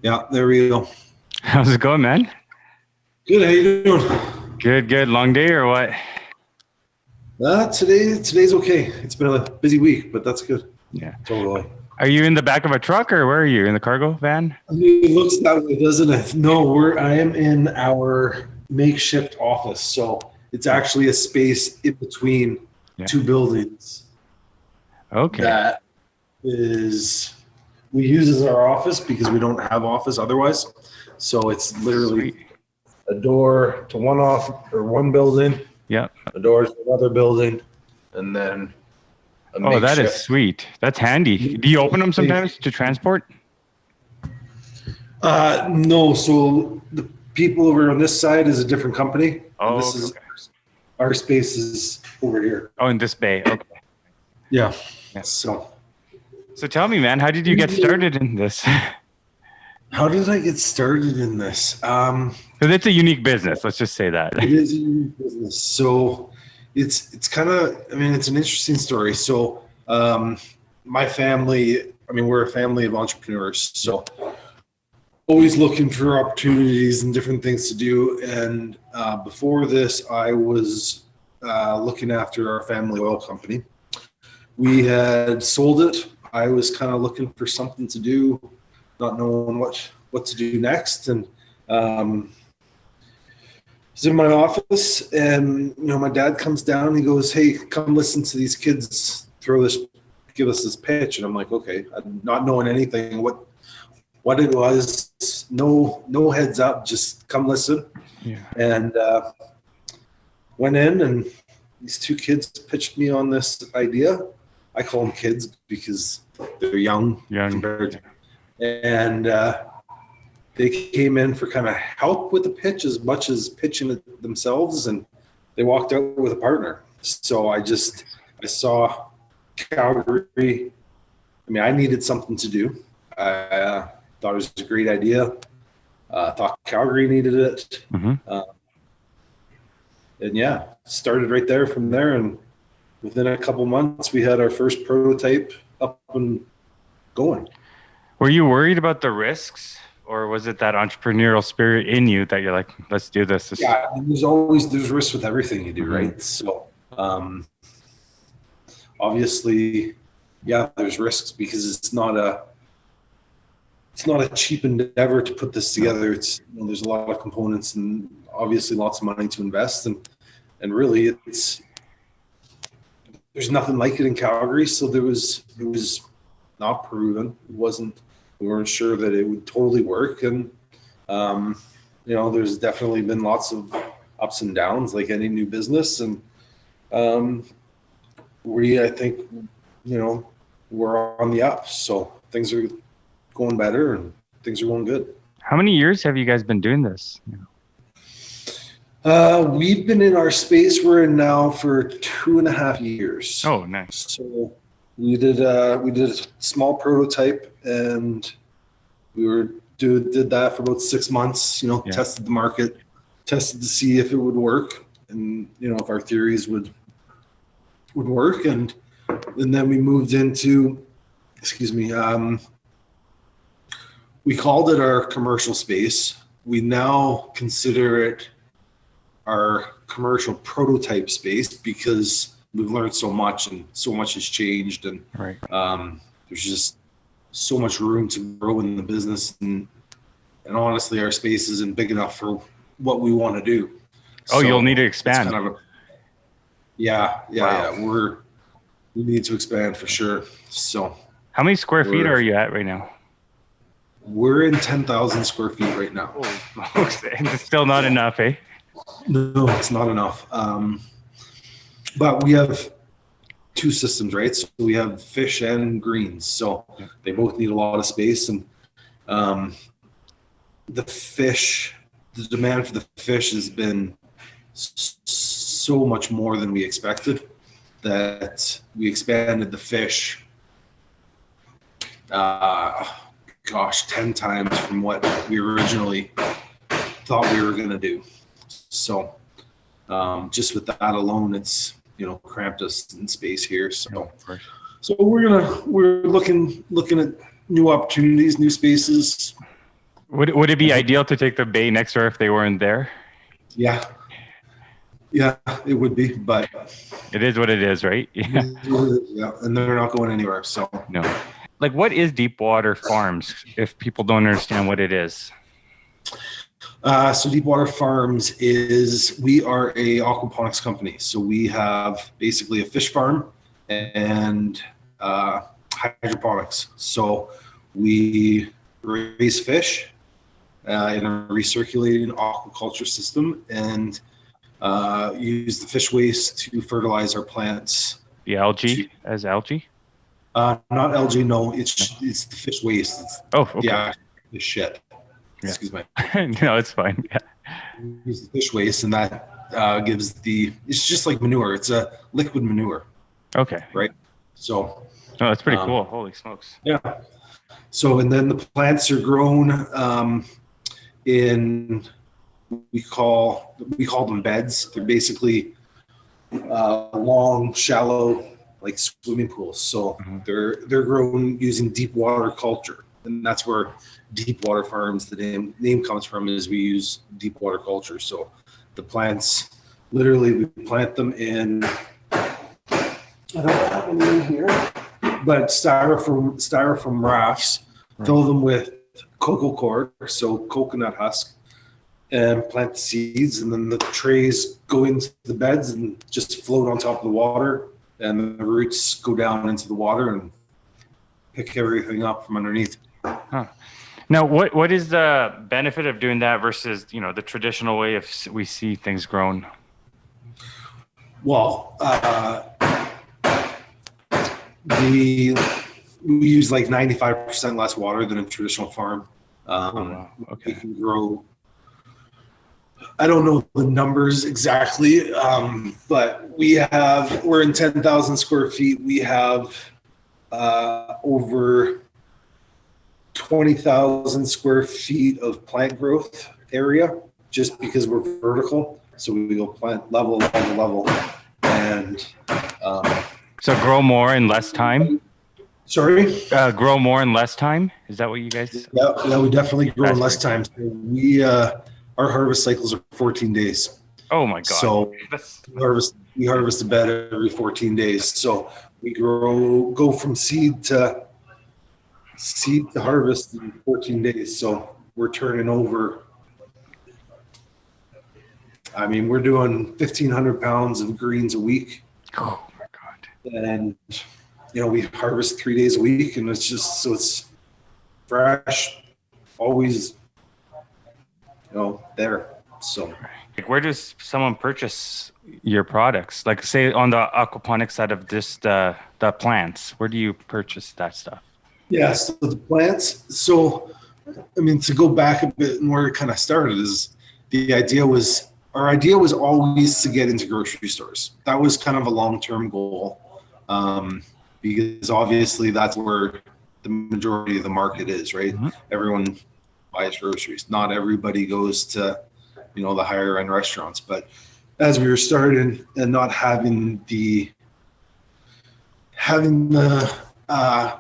Yeah, there we go. How's it going, man? Good. How you doing? Good. Long day or what? Today's okay. It's been a busy week, but that's good. Yeah. Totally. Are you in the back of a truck or where are you? In the cargo van? I mean, it looks that way, doesn't it? No, I am in our makeshift office, so it's actually a space in between two buildings. Okay. That is we use as our office because we don't have office otherwise. So it's literally a door to one building. Yeah. A door to another building, and then that is sweet. That's handy. Do you open them sometimes to transport? No. So the people over on this side is a different company. Oh, this is our space is over here. Oh, in this bay. Okay. Yeah. So tell me, man, how did you get started in this? How did I get started in this? Because it's a unique business. Let's just say that. It is a unique business. So it's kind of, I mean, it's an interesting story. So my family, I mean, we're a family of entrepreneurs. So always looking for opportunities and different things to do. And before this, I was looking after our family oil company. We had sold it. I was kind of looking for something to do, not knowing what to do next. And I was in my office, and my dad comes down and he goes, "Hey, come listen to these kids give us this pitch." And I'm like, okay, I'm not knowing anything what it was, no heads up, just come listen. Yeah. And went in, and these two kids pitched me on this idea. I call them kids because they're young. And they came in for kind of help with the pitch as much as pitching it themselves, and they walked out with a partner. So I saw Calgary. I mean, I needed something to do. I thought it was a great idea. Thought Calgary needed it. Mm-hmm. And yeah, started right there from there. And within a couple months, we had our first prototype up and going. Were you worried about the risks, or was it that entrepreneurial spirit in you that you're like, let's do this? Yeah, there's risks with everything you do, right? So obviously, yeah, there's risks because it's not a cheap endeavor to put this together. It's there's a lot of components and obviously lots of money to invest, and really there's nothing like it in Calgary. So it was not proven. We weren't sure that it would totally work. And, there's definitely been lots of ups and downs like any new business. And I think, we're on the up. So things are going better and things are going good. How many years have you guys been doing this? We've been in our space we're in now for 2.5 years. Oh, nice. So we did a small prototype, and we did that for about 6 months. Tested the market, tested to see if it would work, and if our theories would work, and then we moved into, we called it our commercial space. We now consider it our commercial prototype space because we've learned so much and so much has changed, and there's just so much room to grow in the business, and honestly our space isn't big enough for what we want to do. So you'll need to expand. Wow. We need to expand for sure. So how many square feet are you at right now? We're in 10,000 square feet right now. Oh, it's still not enough, eh? No, it's not enough. But we have two systems, right? So we have fish and greens. So they both need a lot of space. And the demand for the fish has been so much more than we expected that we expanded the fish, 10 times from what we originally thought we were going to do. So just with that alone, it's cramped us in space here. So we're looking at new opportunities, new spaces, Would it be ideal to take the bay next door if they weren't there? Yeah, it would be, but it is what it is, right? Yeah, and they're not going anywhere. So no. Like, what is Deepwater Farms? If people don't understand what it is. So Deepwater Farms we are a aquaponics company. So we have basically a fish farm and hydroponics. So we raise fish in a recirculating aquaculture system and use the fish waste to fertilize our plants. The algae as algae? Not algae, no. It's the fish waste. Okay. Yeah, the shit. Yeah. Excuse me. No, it's fine. Yeah. Use the fish waste, and that gives it's just like manure. It's a liquid manure. Okay. Right? So. Oh, that's pretty cool. Holy smokes. Yeah. So, and then the plants are grown in, we call them beds. They're basically long, shallow, like swimming pools. So they're grown using deep water culture. And that's where Deepwater Farms, the name comes from, is we use deep water culture. So the plants, literally we plant them in, I don't have any in here, but styrofoam rafts, fill them with cocoa core, so coconut husk, and plant the seeds, and then the trays go into the beds and just float on top of the water, and the roots go down into the water and pick everything up from underneath. Huh. Now, what is the benefit of doing that versus, the traditional way of we see things grown? Well, we use like 95% less water than a traditional farm. Wow. Okay. We can grow, I don't know the numbers exactly, but we're in 10,000 square feet. We have over 20,000 square feet of plant growth area just because we're vertical. So we go plant level, and so grow more in less time. Sorry? Grow more in less time. Is that what you guys? Yeah, we definitely grow in less time. So we our harvest cycles are 14 days. Oh my god! So we harvest a bed every 14 days. So we go from seed to harvest in 14 days. So we're turning over. I mean, we're doing 1,500 pounds of greens a week. Oh my god! And we harvest 3 days a week, and it's just so it's fresh, always, there. So, where does someone purchase your products? Like, say on the aquaponics side of this, the plants, where do you purchase that stuff? Yeah, so the plants. So, I mean, to go back a bit and where it kind of started is our idea was always to get into grocery stores. That was kind of a long-term goal. Because obviously that's where the majority of the market is, right? Mm-hmm. Everyone buys groceries. Not everybody goes to, the higher end restaurants. But as we were starting and not having the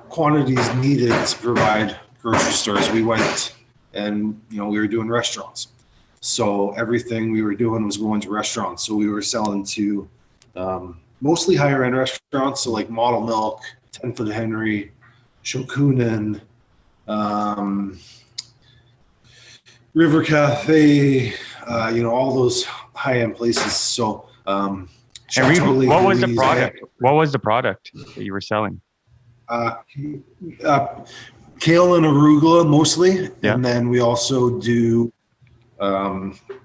quantities needed to provide grocery stores, we went and, we were doing restaurants. So everything we were doing was going to restaurants. So we were selling to, mostly higher end restaurants, so like Model Milk, 10 Foot Henry, Shokunin, River Cafe, all those high end places. So, what was the product? What was the product that you were selling? Kale and arugula mostly, and then we also do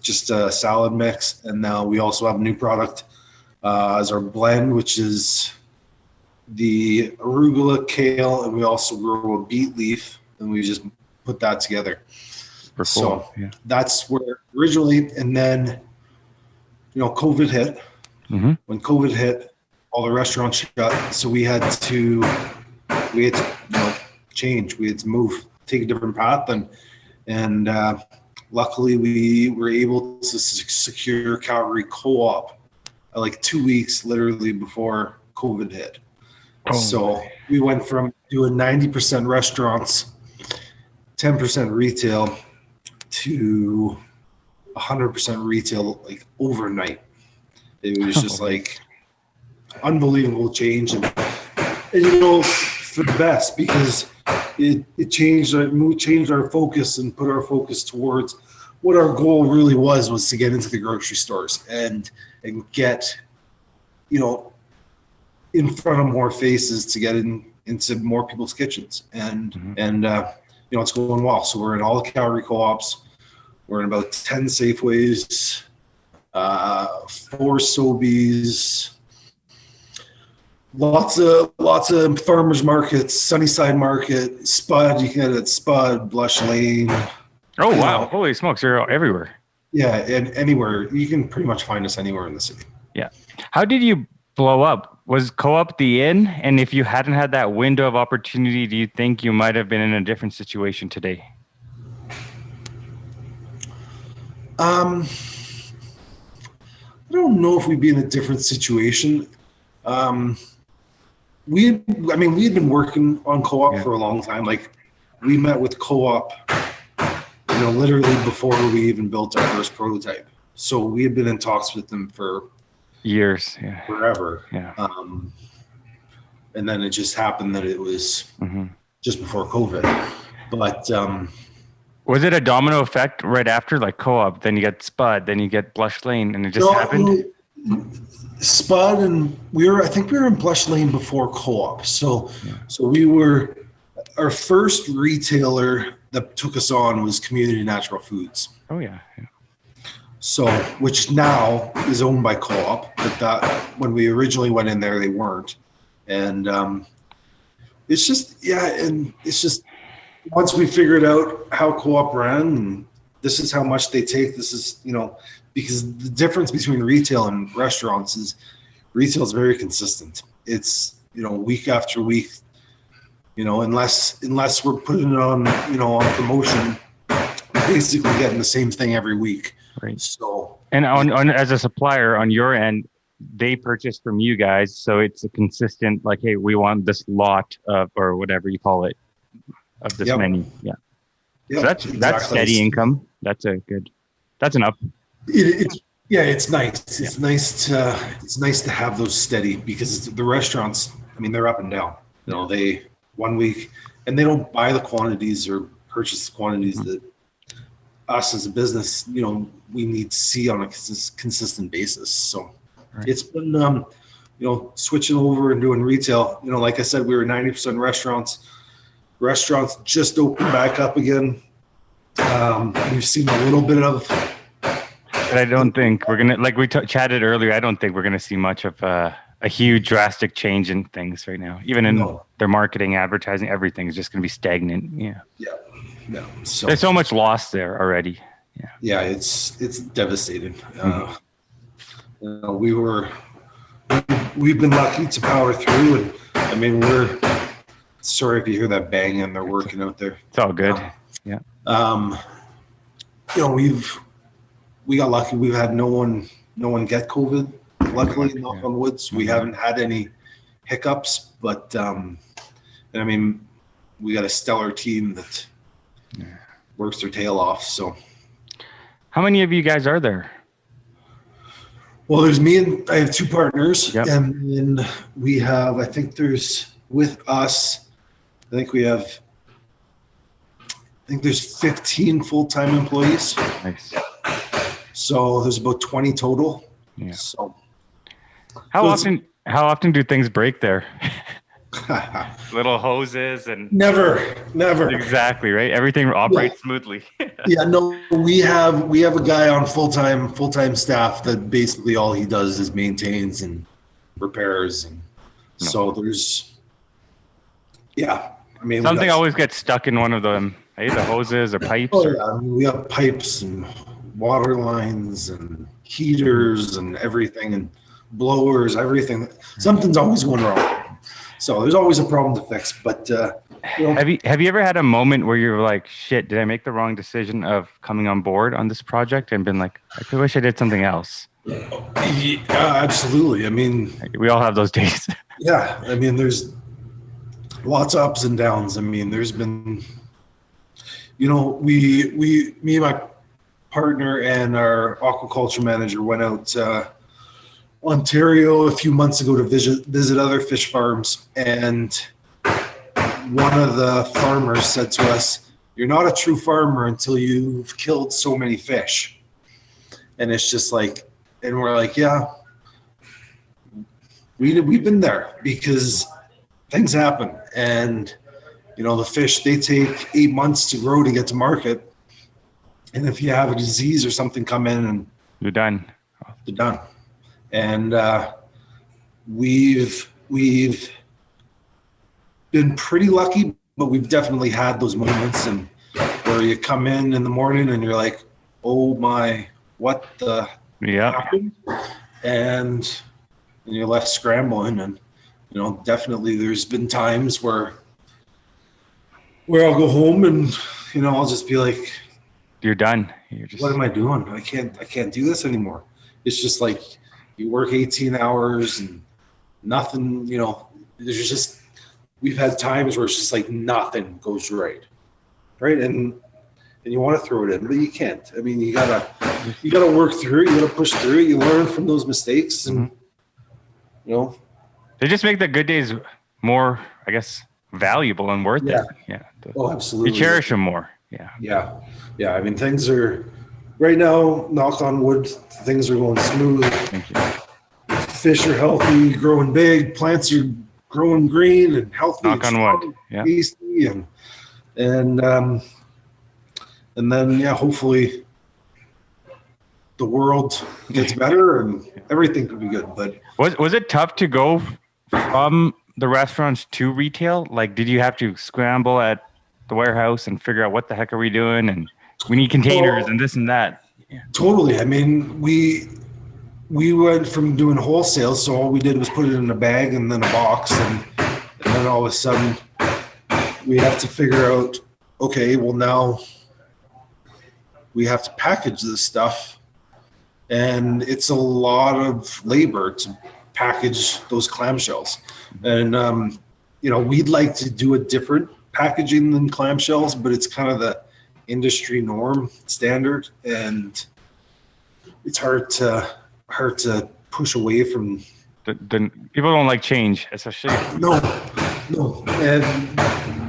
just a salad mix, and now we also have a new product. As our blend, which is the arugula, kale, and we also grow a beet leaf, and we just put that together. Cool. So that's where originally, and then, COVID hit. Mm-hmm. When COVID hit, all the restaurants shut, so we had to change. We had to move, take a different path, and luckily we were able to secure Calgary CoOp. Like 2 weeks literally before COVID hit. So we went from doing 90% restaurants, 10% retail, to 100% retail like overnight. It was just like unbelievable change, and for the best, because it changed our focus and put our focus towards what our goal really was to get into the grocery stores and get in front of more faces, to get into more people's kitchens, and it's going well. So we're in all the Calgary co-ops. We're in about 10 Safeways, 4 Sobeys, lots of farmers markets, Sunnyside Market, Spud. You can get it at Spud, Blush Lane. Oh wow! Holy smokes, you're everywhere. Yeah, and anywhere. You can pretty much find us anywhere in the city. Yeah. How did you blow up? Was CoOp the in? And if you hadn't had that window of opportunity, do you think you might have been in a different situation today? I don't know if we'd be in a different situation. We had been working on CoOp for a long time. Like, we met with CoOp, literally before we even built our first prototype. So we had been in talks with them for years, forever. Yeah. And then it just happened that it was just before COVID. But was it a domino effect right after, like CoOp? Then you get Spud, then you get Blush Lane, and it just happened. Spud, and I think we were in Blush Lane before CoOp. So we were, our first retailer that took us on was Community Natural Foods. Oh yeah. So, which now is owned by CoOp, but that when we originally went in there, they weren't. And it's just once we figured out how CoOp ran, and this is how much they take, this is, because the difference between retail and restaurants is retail is very consistent. It's, week after week, unless we're putting it on, on promotion, we're basically getting the same thing every week. Right. So, and on as a supplier on your end, they purchase from you guys, so it's a consistent, like, hey, we want this lot of, or whatever you call it, of this many. Yeah. So that's steady income. That's an up. It's nice. It's nice to have those steady, because the restaurants, they're up and down. They 1 week, and they don't buy the quantities or purchase the quantities that us as a business, we need to see on a consistent basis. So it's been, switching over and doing retail. Like I said, we were 90% restaurants. Restaurants just opened back up again. We've seen a little bit of. But I don't think we're gonna, like we chatted earlier, I don't think we're gonna see much of a huge drastic change in things right now. Even in their marketing, advertising, everything is just gonna be stagnant. Yeah. Yeah. No. So there's so much lost there already. Yeah. Yeah, it's devastating. We've been lucky to power through, and we're sorry if you hear that bang and they're working out there. It's all good. Yeah. We got lucky. We've had no one get COVID. Luckily, knock on wood, we haven't had any hiccups. But we got a stellar team that works their tail off. So, how many of you guys are there? Well, there's me, and I have 2 partners, yep. And then we have, I think there's, with us, there's 15 full-time employees. Nice. So there's about 20 total. Yeah. So how often do things break there? Little hoses and never. Exactly, right? Everything operates smoothly. Yeah, no, we have a guy on full-time staff that basically all he does is maintains and repairs, and so there's something always gets stuck in one of them, either hoses or pipes. We have pipes and water lines and heaters and everything, and blowers, everything. Something's always going wrong. So there's always a problem to fix. But have you ever had a moment where you're like, shit, did I make the wrong decision of coming on board on this project, and been like, I wish I did something else? Yeah, absolutely. We all have those days. Yeah. There's lots of ups and downs. There's been, me and partner and our aquaculture manager went out to Ontario a few months ago to visit other fish farms, and one of the farmers said to us, "You're not a true farmer until you've killed so many fish." And it's just like, and we're like, yeah, we've been there, because things happen, and the fish, they take 8 months to grow to get to market, and if you have a disease or something come in, and you're done. And we've been pretty lucky, but we've definitely had those moments, and where you come in the morning and you're like, oh my, what the happened? And you're left scrambling. And definitely there's been times where I'll go home and I'll just be like, you're done. What am I doing? I can't do this anymore. It's just like you work 18 hours and nothing, there's just, we've had times where it's just like nothing goes right. And you want to throw it in, but you can't. I mean, you gotta work through it. You gotta push through it. You learn from those mistakes, and they just make the good days more, I guess, valuable and worth it. Yeah. Oh, absolutely. You cherish them more. Yeah. I mean, things are right now, knock on wood, things are going smooth. Thank you. Fish are healthy, growing big. Plants are growing green and healthy. Knock on wood. Yeah. Tasty, and then hopefully the world gets better and everything could be good. But was it tough to go from the restaurants to retail? Like, did you have to scramble at the warehouse and figure out what the heck are we doing, and we need containers and this and that? Totally. I mean, we went from doing wholesale, so all we did was put it in a bag and then a box, and then all of a sudden we have to figure out, okay, well, now we have to package this stuff, and it's a lot of labor to package those clamshells. And we'd like to do a different packaging than clamshells, but it's kind of the industry norm standard, and it's hard to push away from. The people don't like change, especially. No, and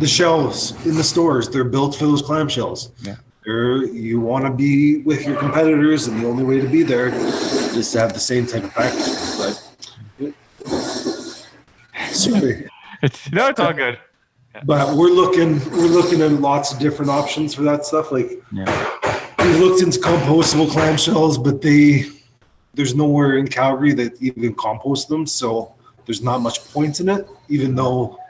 the shelves in the stores, they're built for those clamshells. Yeah. You want to be with your competitors, and the only way to be there is to have the same type of packaging. But sorry. It's all good. But we're looking at lots of different options for that stuff. Like we looked into compostable clamshells, but there's nowhere in Calgary that even compost them, so there's not much point in it, even though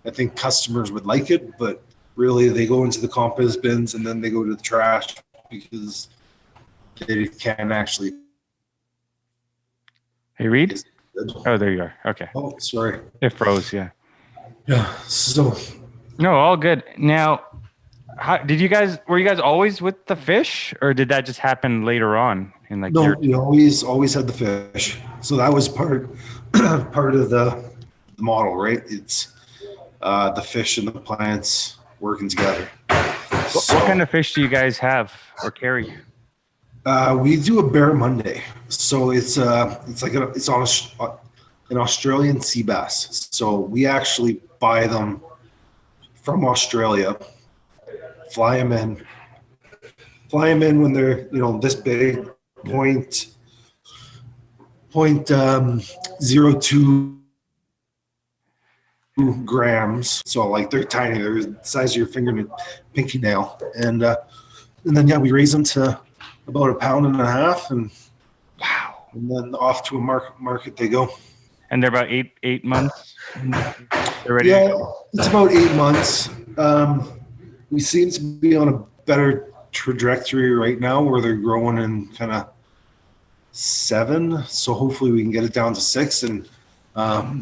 I think customers would like it. But really, they go into the compost bins and then they go to the trash because they can't actually. Hey, Reid? Oh, there you are. Okay. Oh, sorry. It froze, yeah. Yeah, so. No, all good. Now, were you guys always with the fish, or did that just happen later on? No, we always had the fish. So that was part of the model, right? It's the fish and the plants working together. What kind of fish do you guys have or carry? We do a Bear Monday, so it's on an Australian sea bass. So we actually buy them from Australia, fly them in when they're this big, 0.02 grams. So like they're tiny, they're the size of your pinky nail, and then we raise them to about 1.5 pounds, and wow, and then off to a market they go. And they're about eight months. They're ready. Yeah, it's about 8 months. We seem to be on a better trajectory right now, where they're growing in kind of 7. So hopefully we can get it down to 6. And yeah.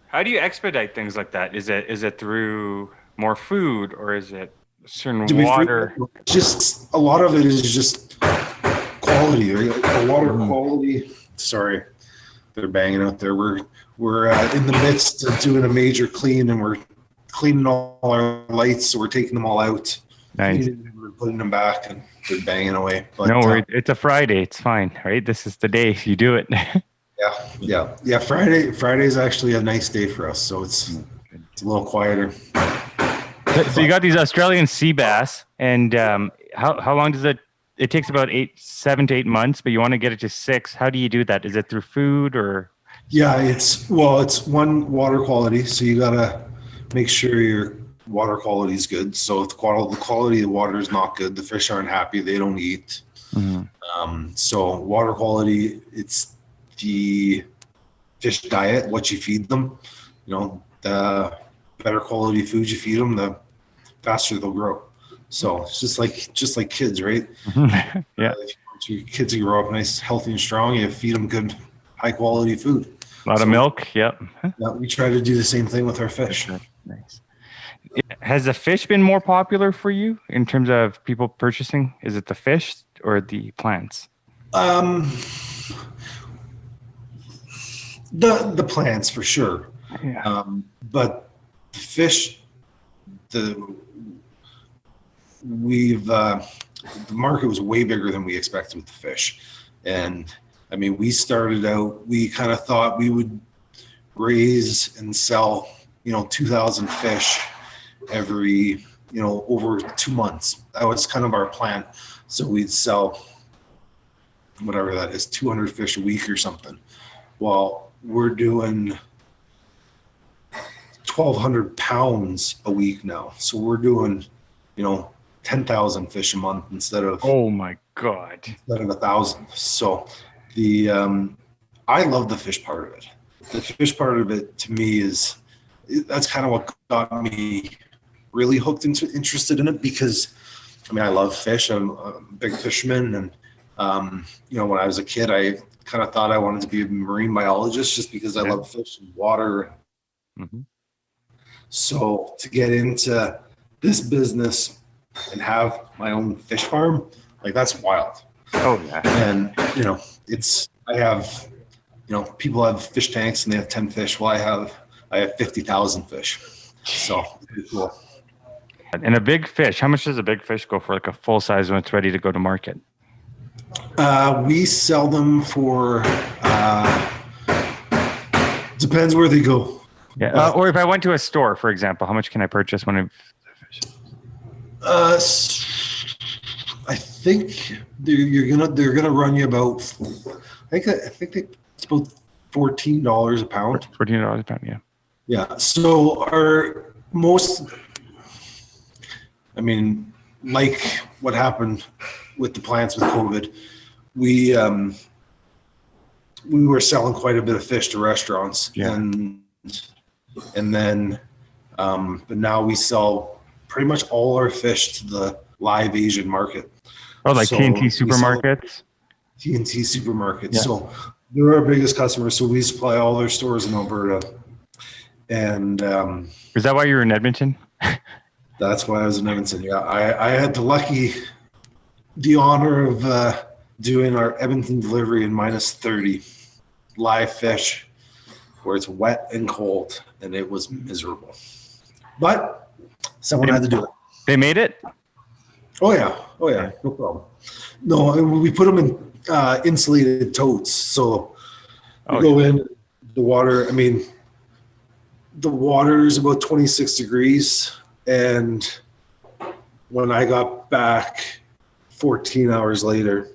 How do you expedite things like that? Is it through more food, or is it certain water? Just a lot of it is just quality, right? The water quality. Sorry, they're banging out there. We're in the midst of doing a major clean, and we're cleaning all our lights, so we're taking them all out. Nice. We're putting them back and they're banging away. But, no, it's a Friday. It's fine, right? This is the day you do it. Yeah. Friday is actually a nice day for us, so it's a little quieter. So you got these Australian sea bass, and how long does it? It takes about 7 to 8 months, but you want to get it to 6. How do you do that? Is it through food or? Yeah, it's one, water quality, so you gotta make sure your water quality is good. So if the quality of the water is not good, the fish aren't happy, they don't eat. So water quality, it's the fish diet, what you feed them. The better quality food you feed them, the faster they'll grow. So it's just like kids, right? Yeah. If you want your kids to grow up nice, healthy, and strong, you feed them good, high quality food. A lot of milk. Yep. Yeah, we try to do the same thing with our fish. Nice. Has the fish been more popular for you in terms of people purchasing? Is it the fish or the plants? The plants for sure. Yeah. But the fish, the market was way bigger than we expected with the fish. And I mean, we started out, we kind of thought we would raise and sell, 2,000 fish every, over 2 months. That was kind of our plan. So we'd sell whatever that is, 200 fish a week or something. Well, we're doing 1,200 pounds a week now. So we're doing, 10,000 fish a month instead of, oh my God, instead of 1,000. So I love the fish part of it. The fish part of it to me that's kind of what got me really interested in it, because I love fish. I'm a big fisherman, and when I was a kid, I kind of thought I wanted to be a marine biologist just because I love fish and water. So to get into this business and have my own fish farm, that's wild. Oh yeah. And I have, people have fish tanks and they have 10 fish. Well, I have 50,000 fish. So it's pretty cool. And a big fish, how much does a big fish go for, like a full size when it's ready to go to market? We sell them for, depends where they go. Yeah. Or if I went to a store, for example, how much can I purchase one of the fish? I think they're gonna run you about, I think it's about $14 a pound. $14 a pound, yeah. Yeah. So our most, like what happened with the plants with COVID, we were selling quite a bit of fish to restaurants, and then but now we sell pretty much all our fish to the live Asian market. Oh, like TNT supermarkets? TNT supermarkets. Yeah. So they're our biggest customers. So we supply all their stores in Alberta. And is that why you were in Edmonton? That's why I was in Edmonton. Yeah, I had the honor of doing our Edmonton delivery in -30 live fish, where it's wet and cold, and it was miserable. But someone had to do it. They made it? Oh yeah, no problem. No, we put them in insulated totes, so we go in the water. The water is about 26 degrees, and when I got back 14 hours later,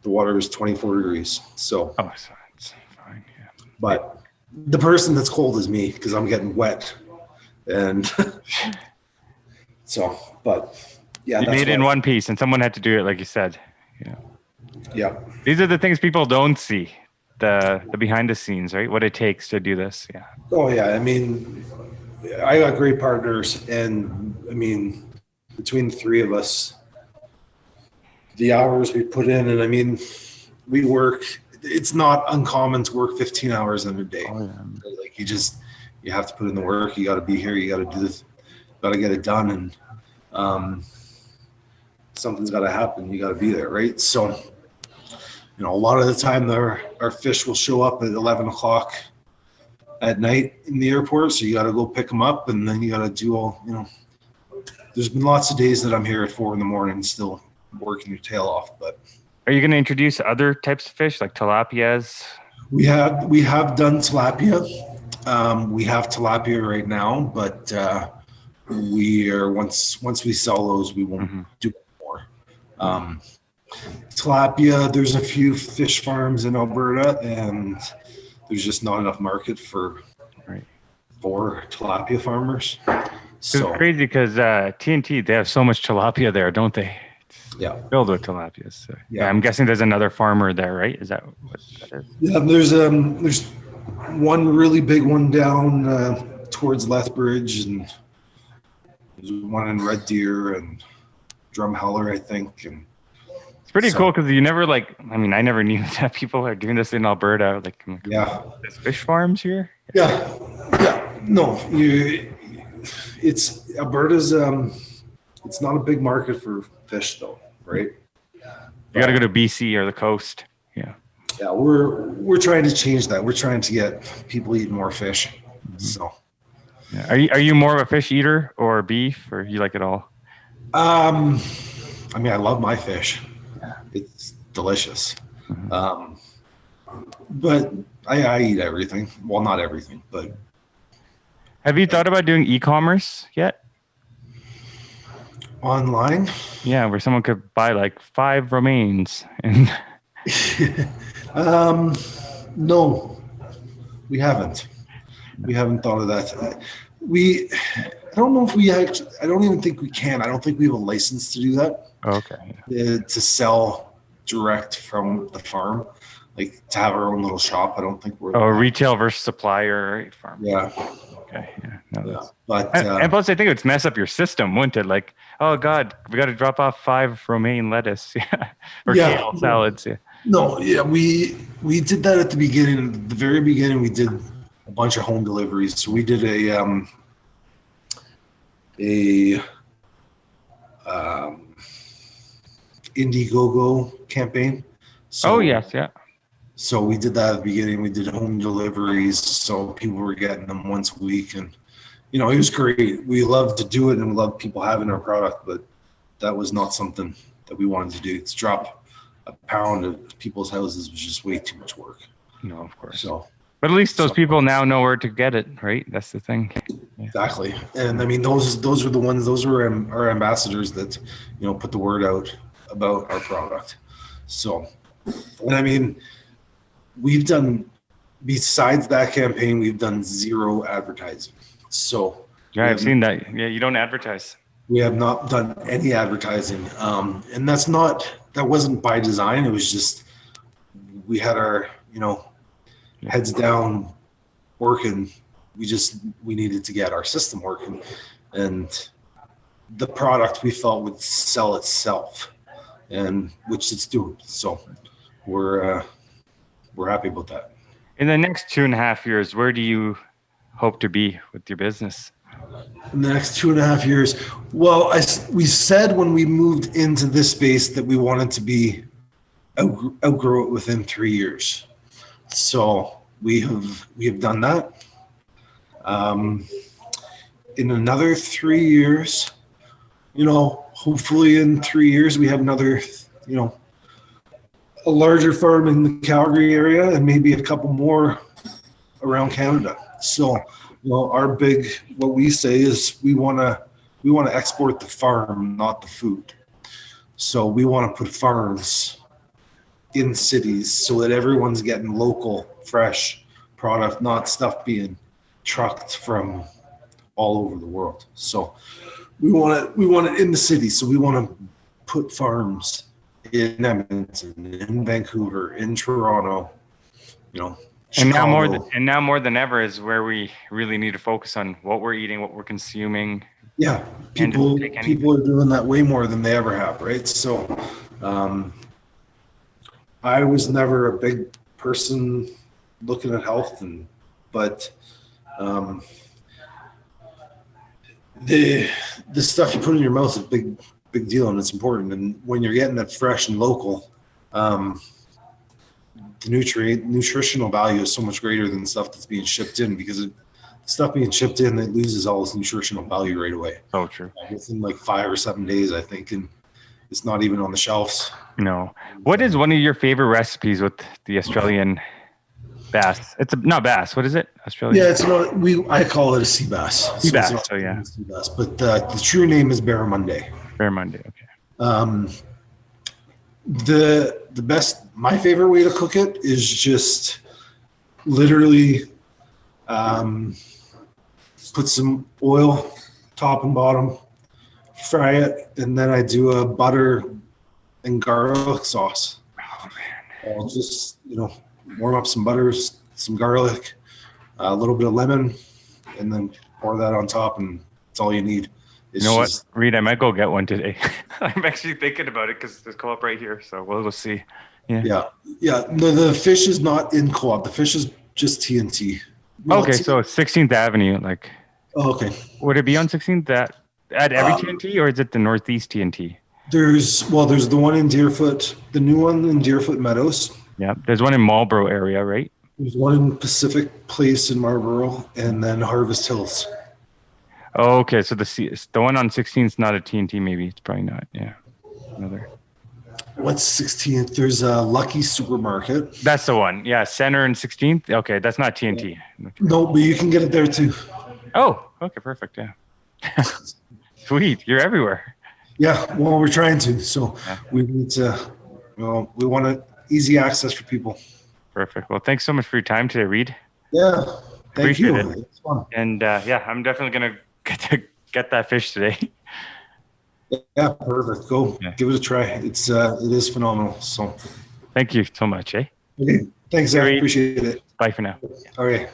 the water was 24 degrees. So, so it's fine. Yeah. But the person that's cold is me, because I'm getting wet, and so. But yeah, you made it in one piece, and someone had to do it, like you said. Yeah. These are the things people don't see. The behind the scenes, right? What it takes to do this. Yeah. Oh yeah. I got great partners, and between the three of us, the hours we put in, and we work, it's not uncommon to work 15 hours in a day. Oh, yeah. Like you have to put in the work, you got to be here, you got to do this, got to get it done. And something's got to happen. You got to be there. Right. So, a lot of the time our fish will show up at 11 o'clock at night in the airport. So you got to go pick them up, and then you got to do all, there's been lots of days that I'm here at 4 a.m. still working your tail off. But are you going to introduce other types of fish like tilapias? We have done tilapia. We have tilapia right now, but we are once we sell those, we won't do more. Tilapia, there's a few fish farms in Alberta, and there's just not enough market for tilapia farmers. So it's crazy because TNT, they have so much tilapia there, don't they? Yeah, filled with tilapias. So, yeah, I'm guessing there's another farmer there, right? Is that what that is? Yeah, there's one really big one down towards Lethbridge, and there's one in Red Deer and Drumheller, I think. And it's pretty cool because you never I never knew that people are doing this in Alberta. There's fish farms here. Yeah. No, it's Alberta's. It's not a big market for fish, though, right? You got to go to BC or the coast. Yeah. Yeah, we're trying to change that. We're trying to get people eating more fish. So. Yeah. Are you more of a fish eater or beef, or you like it all? I love my fish. It's delicious. But I eat everything. Well, not everything, but. Have you thought about doing e-commerce yet? Online? Yeah, where someone could buy 5 romaines and. No, we haven't. We haven't thought of that. I don't know if we actually. I don't even think we can. I don't think we have a license to do that. Okay. To sell direct from the farm, to have our own little shop. I don't think we're. Oh, retail versus supplier farm. Yeah. Okay. Yeah. No, But and plus, I think it would mess up your system, wouldn't it? Oh God, we got to drop off 5 romaine lettuce, or kale salads. Yeah. No, yeah, we did that at the beginning. At the very beginning, we did a bunch of home deliveries. So we did a Indiegogo campaign. So, yes, yeah. So we did that at the beginning. We did home deliveries, so people were getting them once a week, and it was great. We loved to do it, and we loved people having our product, but that was not something that we wanted to do. To drop a pound at people's houses was just way too much work. No, of course. So, but at least those people now know where to get it, right? That's the thing. Yeah. Exactly, and those are the ones. Those were our ambassadors that put the word out about our product. So, and we've done, besides that campaign, we've done 0 advertising. So yeah, I've seen that. Yeah, you don't advertise. We have not done any advertising, and that wasn't by design. It was just we had our heads down working. We needed to get our system working, and the product we felt would sell itself, and which it's doing. So we're happy about that. In the next 2.5 years, where do you hope to be with your business? In the next 2.5 years, well, we said when we moved into this space that we wanted to be outgrow it within 3 years. So we have done that. In another 3 years, hopefully in 3 years we have another, a larger farm in the Calgary area, and maybe a couple more around Canada. So, what we say is we want to export the farm, not the food. So we want to put farms in cities so that everyone's getting local, fresh product, not stuff being trucked from all over the world. So we want it in the city. So we want to put farms in Edmonton, in Vancouver, in Toronto, Chicago. And now more than ever is where we really need to focus on what we're eating, what we're consuming. Yeah, people are doing that way more than they ever have, right? So I was never a big person looking at health, but the stuff you put in your mouth is a big deal, and it's important. And when you're getting it fresh and local, the nutritional value is so much greater than the stuff that's being shipped in, because the stuff being shipped in, it loses all its nutritional value right away. Oh, true. Within like 5 or 7 days, I think, and it's not even on the shelves. No. What is one of your favorite recipes with the Australian bass? It's not bass. What is it? Australian? Yeah, it's not. I call it a sea bass. Sea bass. So sea bass, but the true name is barramundi. Barramundi. Okay. The best, my favorite way to cook it is just literally put some oil top and bottom, fry it, and then I do a butter and garlic sauce. Oh man! I'll just warm up some butters, some garlic, a little bit of lemon, and then pour that on top, and that's all you need. You know what, Reid? I might go get one today. I'm actually thinking about it because there's CoOp right here, so we'll go see. Yeah. The fish is not in CoOp. The fish is just TNT. Well, okay, so 16th Avenue, like. Oh, okay. Would it be on 16th at every TNT, or is it the Northeast TNT? There's the one in Deerfoot, the new one in Deerfoot Meadows. Yeah, there's one in Marlborough area, right? There's one in Pacific Place in Marlborough, and then Harvest Hills. Oh, okay. So the one on 16th is not a TNT, maybe. It's probably not. Yeah. Another. What's 16th? There's a Lucky Supermarket. That's the one. Yeah. Center and 16th. Okay. That's not TNT. No, but you can get it there too. Oh, okay. Perfect. Yeah. Sweet. You're everywhere. Yeah. Well, we're trying to. So we need to, we want easy access for people. Perfect. Well, thanks so much for your time today, Reid. Yeah. Thank you. It's fun. And I'm definitely going to get that fish today. Yeah, perfect. Go give it a try. It is phenomenal. So thank you so much. Okay. Thanks, Zach. Appreciate it. Bye for now. Okay.